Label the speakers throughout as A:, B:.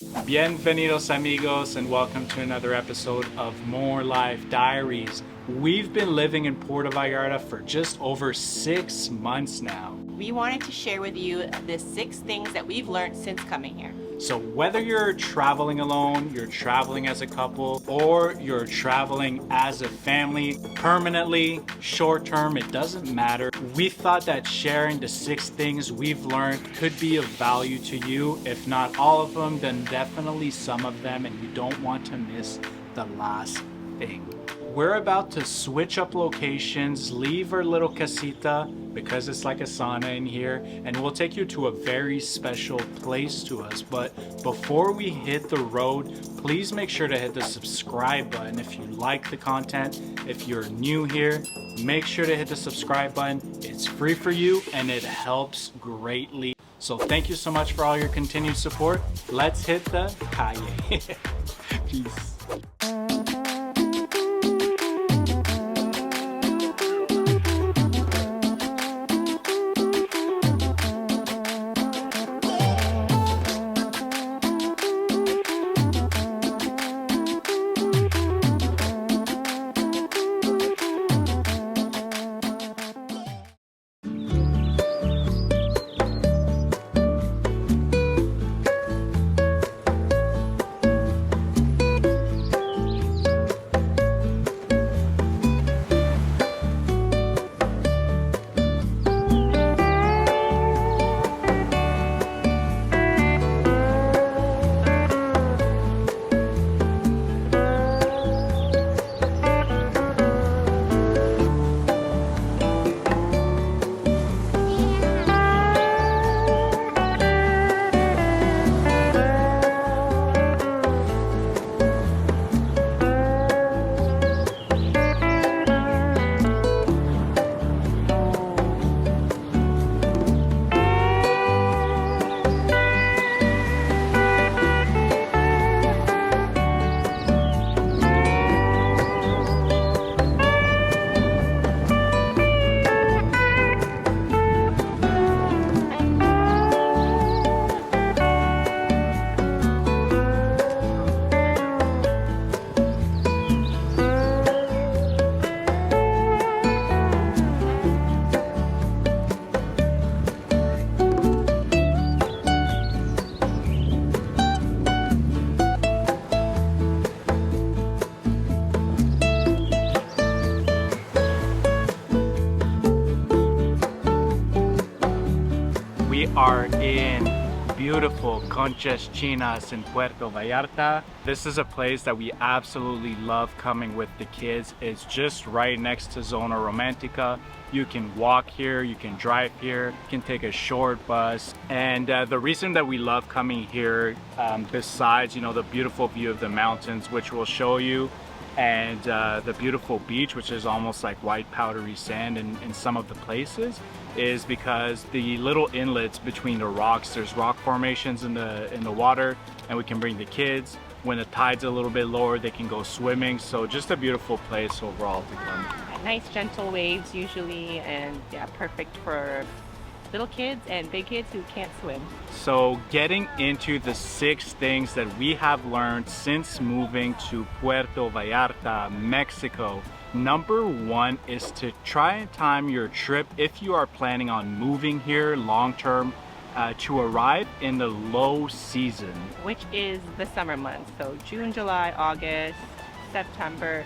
A: Bienvenidos amigos and welcome to another episode of More Life Diaries. We've been living in Puerto Vallarta for just over 6 months now.
B: We wanted to share with you the 6 things that we've learned since coming here.
A: So whether you're traveling alone, you're traveling as a couple, or you're traveling as a family, permanently, short term, it doesn't matter. We thought that sharing the 6 things we've learned could be of value to you. If not all of them, then definitely some of them, and you don't want to miss the last thing. We're about to switch up locations, leave our little casita because it's like a sauna in here, and we'll take you to a very special place to us. But before we hit the road, please make sure to hit the subscribe button if you like the content. If you're new here, make sure to hit the subscribe button. It's free for you and it helps greatly. So thank you so much for all your continued support. Let's hit the calle. Peace. We are in beautiful Conchas Chinas in Puerto Vallarta. This is a place that we absolutely love coming with the kids. It's just right next to Zona Romantica. You can walk here, you can drive here, you can take a short bus. And the reason that we love coming here, besides the beautiful view of the mountains, which we'll show you, and the beautiful beach, which is almost like white powdery sand in some of the places, is because the little inlets between the rocks, there's rock formations in the water, and we can bring the kids. When the tide's a little bit lower, they can go swimming. So just a beautiful place overall to come.
B: Nice gentle waves usually, and yeah, perfect for little kids and big kids who can't swim.
A: So getting into the 6 things that we have learned since moving to Puerto Vallarta, Mexico. Number 1 is to try and time your trip if you are planning on moving here long term to arrive in the low season,
B: Which is the summer months, so June, July, August, September.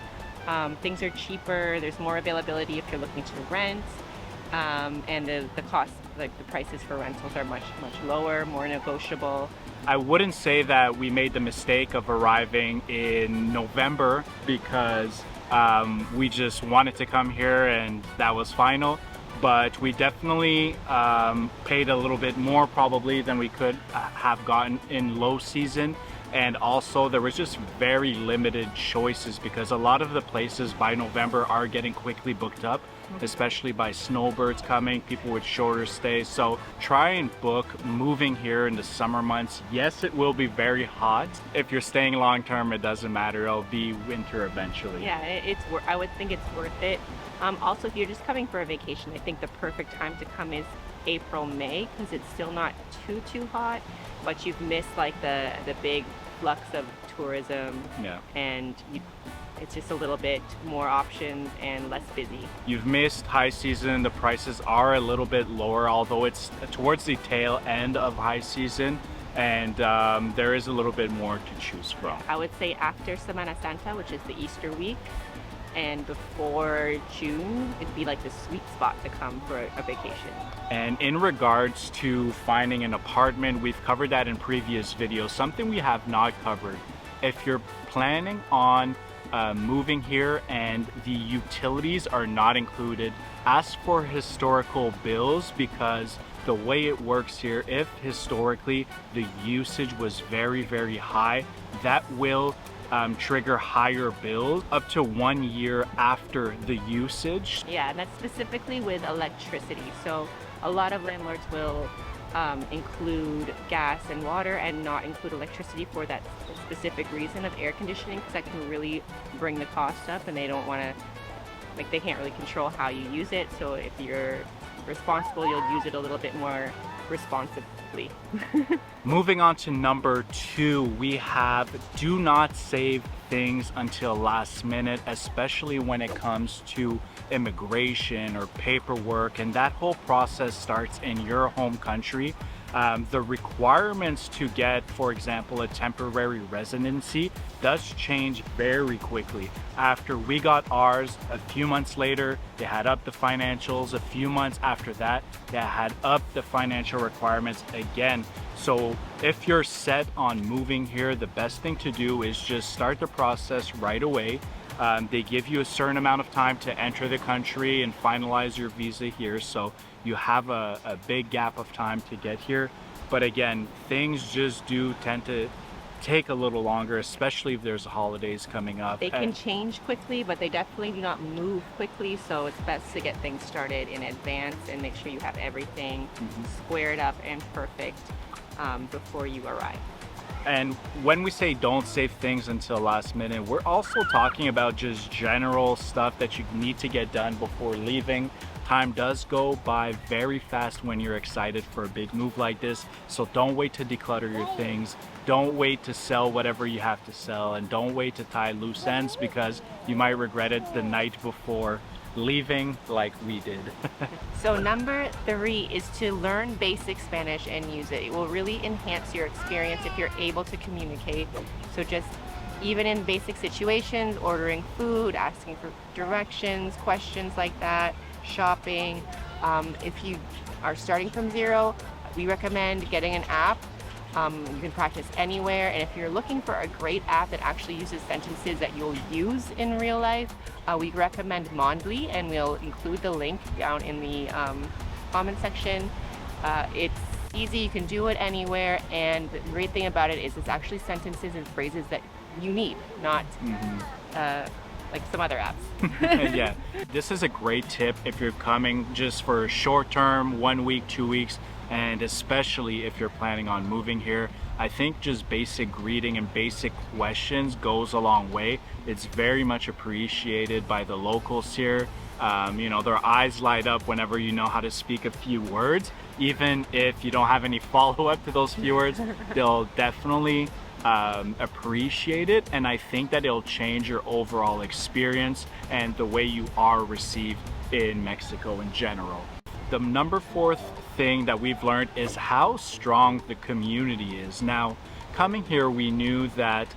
B: Things are cheaper, there's more availability if you're looking to rent, and the cost, like the prices for rentals are much lower, more negotiable.
A: I wouldn't say that we made the mistake of arriving in November because we just wanted to come here and that was final. But we definitely paid a little bit more probably than we could have gotten in low season. And also there was just very limited choices because a lot of the places by November are getting quickly booked up, especially by snowbirds coming, people with shorter stays. So try and book moving here in the summer months. Yes, it will be very hot. If you're staying long term, it doesn't matter. It'll be winter eventually.
B: Yeah, I would think it's worth it. Also, if you're just coming for a vacation, I think the perfect time to come is April, May, because it's still not too hot, but you've missed like the big flux of tourism.
A: Yeah.
B: And it's just a little bit more options and less busy.
A: You've missed high season. The prices are a little bit lower, although it's towards the tail end of high season, and there is a little bit more to choose from.
B: I would say after Semana Santa, which is the Easter week, and before June, it'd be like the sweet spot to come for a vacation.
A: And in regards to finding an apartment, we've covered that in previous videos. Something we have not covered, if you're planning on moving here and the utilities are not included, ask for historical bills, because the way it works here, if historically the usage was very high, that will trigger higher bills up to 1 year after the usage.
B: Yeah, and that's specifically with electricity. So a lot of landlords will include gas and water and not include electricity for that specific reason of air conditioning, because that can really bring the cost up, and they don't want to, like, they can't really control how you use it. So if you're responsible, you'll use it a little bit more responsibly.
A: Moving on to number 2, we have do not save things until last minute, especially when it comes to immigration or paperwork, and that whole process starts in your home country. The requirements to get, for example, a temporary residency does change very quickly. After we got ours, a few months later, they had up the financials. A few months after that, they had up the financial requirements again. So if you're set on moving here, the best thing to do is just start the process right away. They give you a certain amount of time to enter the country and finalize your visa here, so you have a big gap of time to get here. But again, things just do tend to take a little longer, especially if there's holidays coming up.
B: They can change quickly, but they definitely do not move quickly, so it's best to get things started in advance and make sure you have everything squared up and perfect before you arrive.
A: And when we say don't save things until last minute, we're also talking about just general stuff that you need to get done before leaving. Time does go by very fast when you're excited for a big move like this, so don't wait to declutter your things. Don't wait to sell whatever you have to sell, and don't wait to tie loose ends, because you might regret it the night before leaving, like we did.
B: So number 3 is to learn basic Spanish and use it. It will really enhance your experience if you're able to communicate. So just even in basic situations, ordering food, asking for directions, questions like that, shopping. If you are starting from zero, we recommend getting an app. You can practice anywhere, and if you're looking for a great app that actually uses sentences that you'll use in real life, we recommend Mondly, and we'll include the link down in the comment section. It's easy, you can do it anywhere, and the great thing about it is it's actually sentences and phrases that you need, not like some other apps.
A: Yeah, this is a great tip if you're coming just for a short term, 1 week, 2 weeks, and especially if you're planning on moving here. I think just basic greeting and basic questions goes a long way. It's very much appreciated by the locals here. You know, their eyes light up whenever you know how to speak a few words. Even if you don't have any follow-up to those few words, they'll definitely appreciate it, and I think that it'll change your overall experience and the way you are received in Mexico in general. The number 4th thing that we've learned is how strong the community is. Now, coming here, we knew that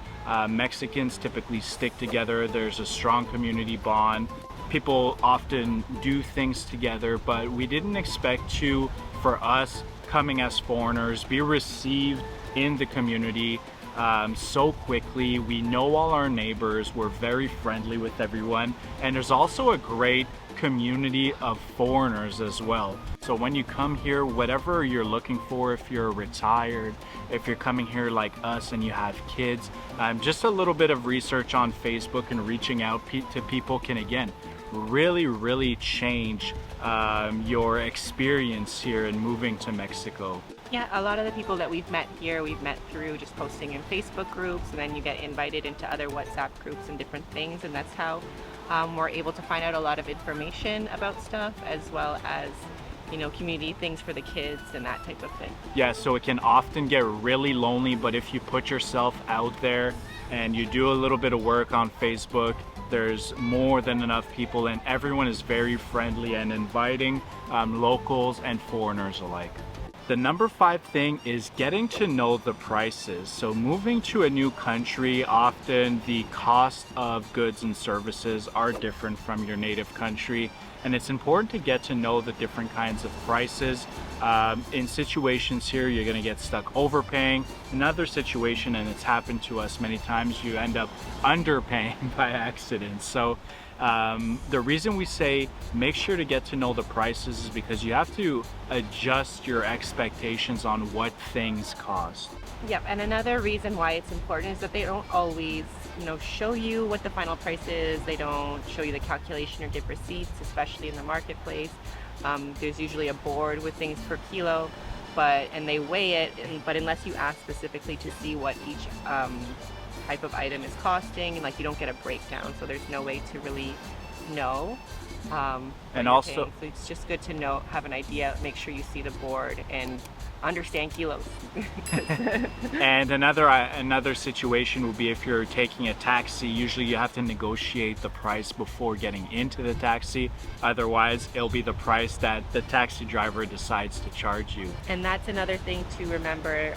A: Mexicans typically stick together. There's a strong community bond. People often do things together, but we didn't expect to, for us coming as foreigners, be received in the community so quickly. We know all our neighbors, we're very friendly with everyone, and there's also a great community of foreigners as well. So when you come here, whatever you're looking for, if you're retired, if you're coming here like us and you have kids, just a little bit of research on Facebook and reaching out to people can again really change your experience here in moving to Mexico.
B: Yeah, a lot of the people that we've met here, we've met through just posting in Facebook groups, and then you get invited into other WhatsApp groups and different things, and that's how we're able to find out a lot of information about stuff, as well as community things for the kids and that type of thing.
A: Yeah, so it can often get really lonely, but if you put yourself out there and you do a little bit of work on Facebook, there's more than enough people, and everyone is very friendly and inviting, locals and foreigners alike. The number 5 thing is getting to know the prices. So moving to a new country, often the cost of goods and services are different from your native country. And it's important to get to know the different kinds of prices. In situations here, you're gonna get stuck overpaying. Another situation, and it's happened to us many times, you end up underpaying by accident. So the reason we say make sure to get to know the prices is because you have to adjust your expectations on what things cost.
B: Yep, and another reason why it's important is that they don't always, show you what the final price is. They don't show you the calculation or give receipts, especially in the marketplace. There's usually a board with things per kilo, and they weigh it, but unless you ask specifically to see what each type of item is costing, and you don't get a breakdown, so there's no way to really know.
A: And also,
B: so it's just good to have an idea, make sure you see the board and understand kilos.
A: and another situation would be if you're taking a taxi. Usually you have to negotiate the price before getting into the taxi, otherwise it'll be the price that the taxi driver decides to charge you.
B: And that's another thing to remember,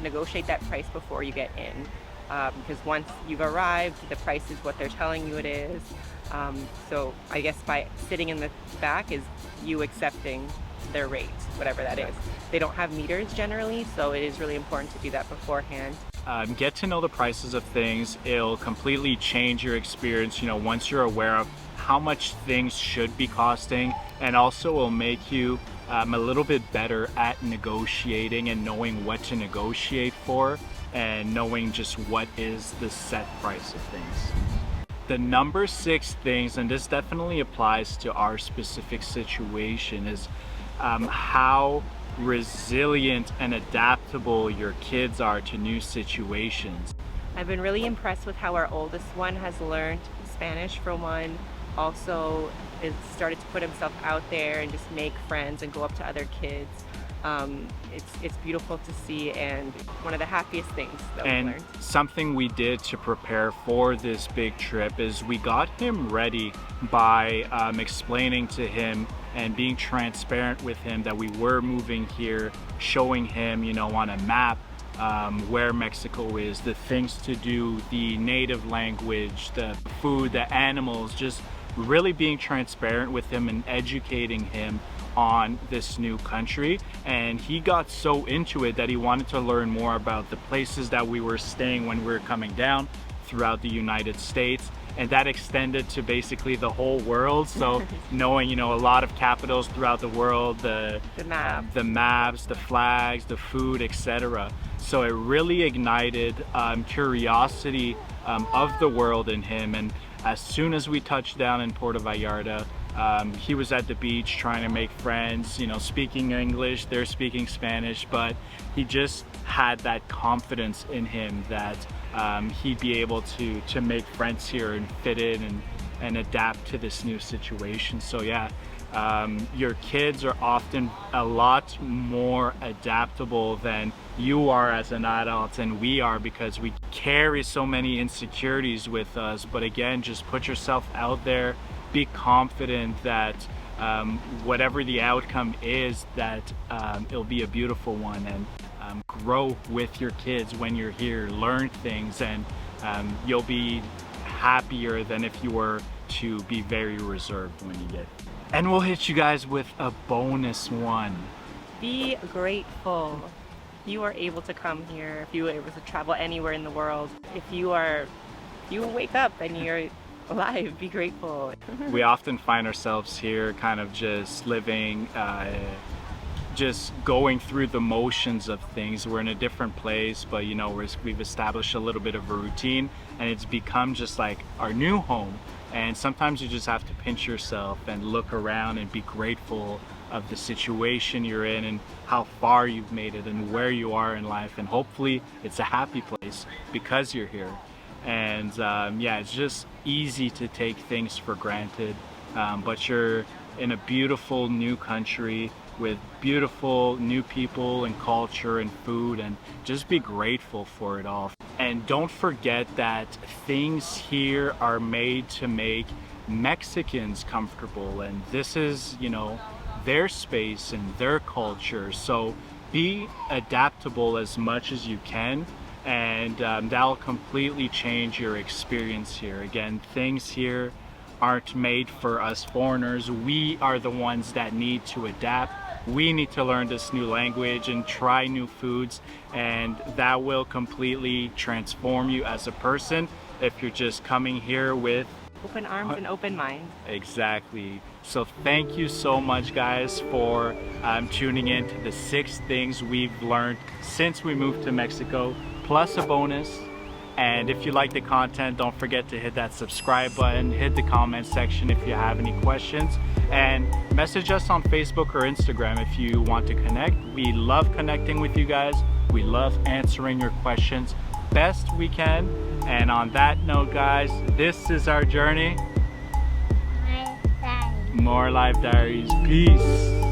B: negotiate that price before you get in. Because once you've arrived, the price is what they're telling you it is. So I guess by sitting in the back is you accepting their rate, whatever that is. They don't have meters generally, so it is really important to do that beforehand.
A: Get to know the prices of things. It'll completely change your experience, once you're aware of how much things should be costing, and also will make you a little bit better at negotiating and knowing what to negotiate for, and knowing just what is the set price of things. The number 6 things, and this definitely applies to our specific situation, is how resilient and adaptable your kids are to new situations.
B: I've been really impressed with how our oldest one has learned Spanish for one. Also, has started to put himself out there and just make friends and go up to other kids. It's beautiful to see, and one of the happiest things that we learned.
A: And something we did to prepare for this big trip is we got him ready by explaining to him and being transparent with him that we were moving here, showing him, on a map where Mexico is, the things to do, the native language, the food, the animals, just really being transparent with him and educating him on this new country. And he got so into it that he wanted to learn more about the places that we were staying when we were coming down throughout the United States, and that extended to basically the whole world. So knowing a lot of capitals throughout the world, the maps, the flags, the food, etc. So it really ignited curiosity of the world in him. And as soon as we touched down in Puerto Vallarta, he was at the beach trying to make friends, speaking English, they're speaking Spanish, but he just had that confidence in him that he'd be able to make friends here and fit in and adapt to this new situation. So yeah, your kids are often a lot more adaptable than you are as an adult and we are, because we carry so many insecurities with us. But again, just put yourself out there, be confident that whatever the outcome is, that it'll be a beautiful one, and grow with your kids when you're here, learn things, and you'll be happier than if you were to be very reserved when you get. And we'll hit you guys with a bonus one.
B: Be grateful. You are able to come here, if you are able to travel anywhere in the world. If you wake up and you're alive, be grateful.
A: We often find ourselves here kind of just living, just going through the motions of things. We're in a different place, but we've established a little bit of a routine, and it's become just like our new home. And sometimes you just have to pinch yourself and look around and be grateful of the situation you're in and how far you've made it and where you are in life. And hopefully it's a happy place because you're here. And yeah, it's just easy to take things for granted, but you're in a beautiful new country. with beautiful new people and culture and food, and just be grateful for it all. And don't forget that things here are made to make Mexicans comfortable, and this is, you know, their space and their culture. So be adaptable as much as you can, and that'll completely change your experience here. Again, things here aren't made for us foreigners. We are the ones that need to adapt. We need to learn this new language and try new foods, and that will completely transform you as a person if you're just coming here with
B: open arms and open mind.
A: Exactly. So thank you so much, guys, for tuning in to the 6 things we've learned since we moved to Mexico, plus a bonus. And if you like the content, don't forget to hit that subscribe button, hit the comment section if you have any questions, and message us on Facebook or Instagram if you want to connect. We love connecting with you guys. We love answering your questions best we can. And on that note, guys, this is our journey. More Life Diaries. Peace.